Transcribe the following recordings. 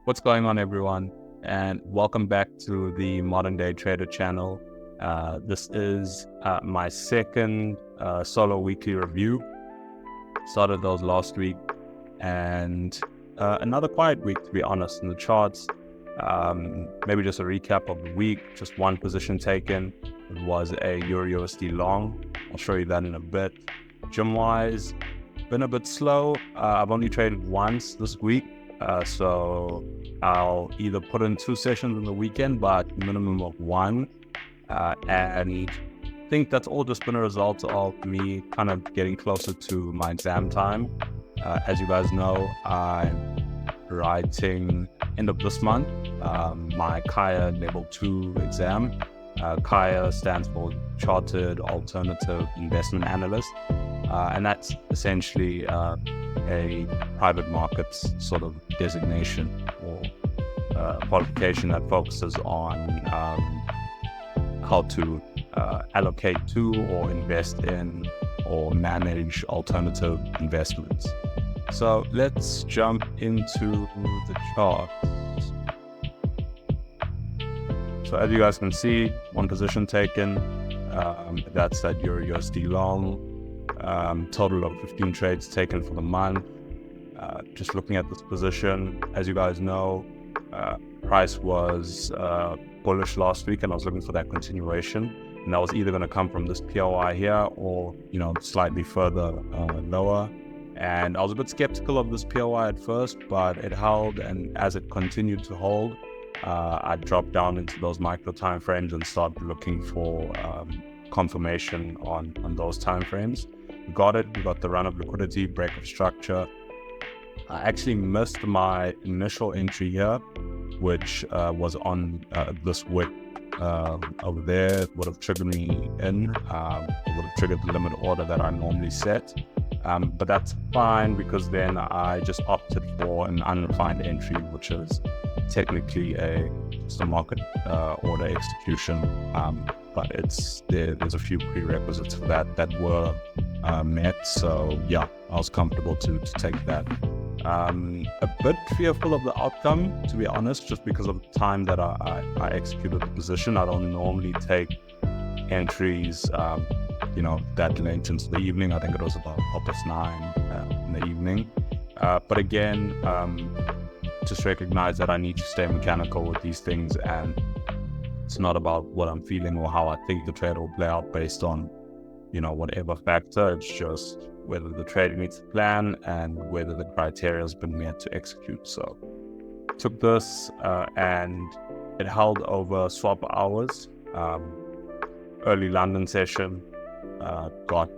What's going on, everyone? And welcome back to the Modern Day Trader channel. This is my second solo weekly review. Started those last week, and another quiet week, to be honest, in the charts. Maybe just a recap of the week, just one position taken. It was a EurUsd long. I'll show you that in a bit. Gym-wise, been a bit slow. I've only traded once this week. So I'll either put in 2 sessions in the weekend, but minimum of 1. And I think that's all just been a result of me kind of getting closer to my exam time. As you guys know, I'm writing end of this month my Kaya Level 2 exam. Kaya stands for Chartered Alternative Investment Analyst. And that's essentially a private markets sort of designation or qualification that focuses on how to allocate to or invest in or manage alternative investments. So let's jump into the chart. So as you guys can see, one position taken, that's that EurUsd long. Total of 15 trades taken for the month. Just looking at this position, as you guys know, price was bullish last week, and I was looking for that continuation, and that was either going to come from this POI here or slightly further lower. And I was a bit skeptical of this POI at first, but it held, and as it continued to hold, I dropped down into those micro time frames and started looking for confirmation on those time frames. We got it. We got the run of liquidity, break of structure. I actually missed my initial entry here, which was on this wick over there. It would have triggered me in. It would have triggered the limit order that I normally set. But that's fine, because then I just opted for an unrefined entry, which is technically just a market order execution. But there's a few prerequisites for that were met. So yeah, I was comfortable to take that. A bit fearful of the outcome, to be honest, just because of the time that I executed the position. I don't normally take entries that late into the evening. I think it was about 9:30 in the evening. But again, just recognize that I need to stay mechanical with these things, and it's not about what I'm feeling or how I think the trade will play out based on whatever factor. It's just whether the trade meets the plan and whether the criteria has been met to execute. So took this and it held over swap hours. Early London session, got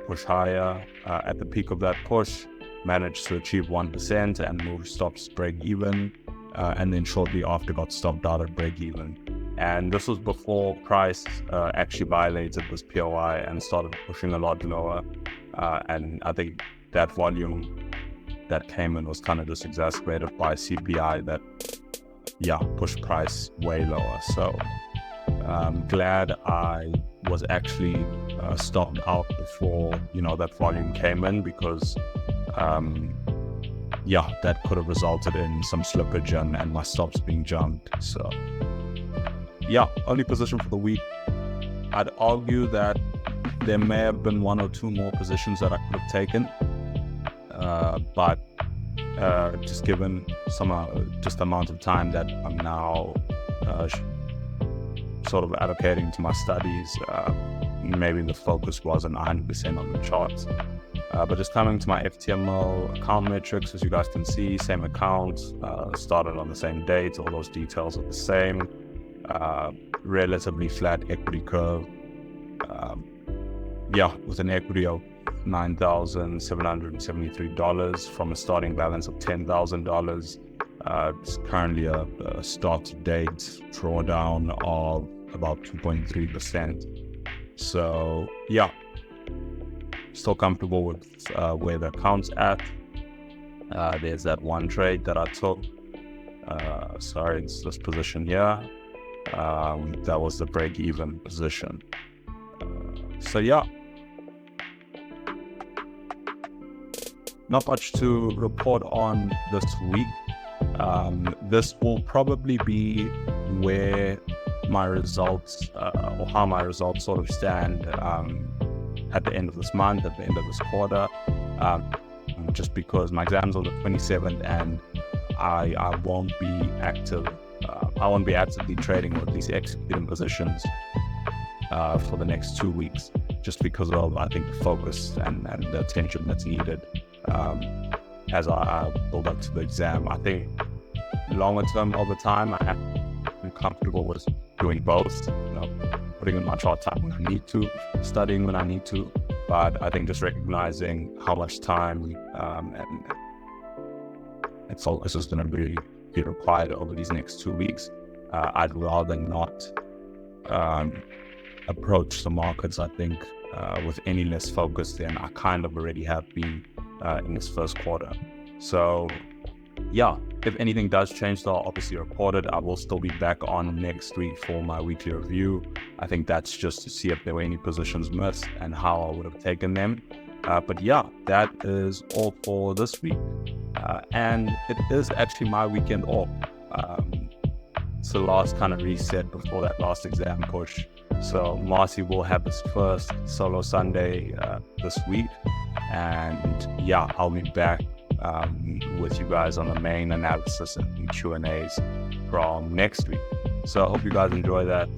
push higher. At the peak of that push, managed to achieve 1% and moved stops break even, and then shortly after got stopped out at break even. And this was before price actually violated this POI and started pushing a lot lower. And I think that volume that came in was kind of just exacerbated by CPI that, pushed price way lower. So I'm glad I was actually stopped out before, that volume came in, because that could have resulted in some slippage and my stops being jumped. So only position for the week. I'd argue that there may have been 1 or 2 more positions that I could have taken, but just given just the amount of time that I'm now sort of allocating to my studies, maybe the focus wasn't 100% on the charts. But just coming to my FTMO account metrics, as you guys can see, same account, started on the same date, all those details are the same. Relatively flat equity curve. With an equity of $9,773 from a starting balance of $10,000. It's currently a start-to-date drawdown of about 2.3%. So still comfortable with where the account's at. There's that one trade that I took. It's this position here. That was the break-even position. Not much to report on this week. This will probably be where my results or how my results sort of stand at the end of this month, at the end of this quarter, just because my exam's on the 27th and I won't be active. I won't be actively trading or at least executing positions for the next 2 weeks, just because of, I think, the focus and the attention that's needed as I build up to the exam. I think longer term, over time, I'm comfortable with doing both, putting in my chart time when I need to, studying when I need to, but I think just recognizing how much time and focus is going to be required over these next 2 weeks. I'd rather not approach the markets, I think, with any less focus than I kind of already have been in this first quarter. So yeah, if anything does change, though, I'll obviously report it. I will still be back on next week for my weekly review. I think that's just to see if there were any positions missed and how I would have taken them. But yeah, that is all for this week. And it is actually my weekend off. It's the last kind of reset before that last exam push. So Marcy will have his first solo Sunday this week. And yeah, I'll be back with you guys on the main analysis and Q&As from next week. So I hope you guys enjoy that.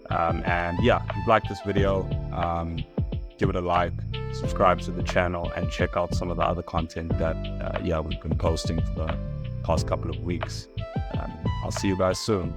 And yeah, if you've liked this video, give it a like, subscribe to the channel, and check out some of the other content that we've been posting for the past couple of weeks. I'll see you guys soon.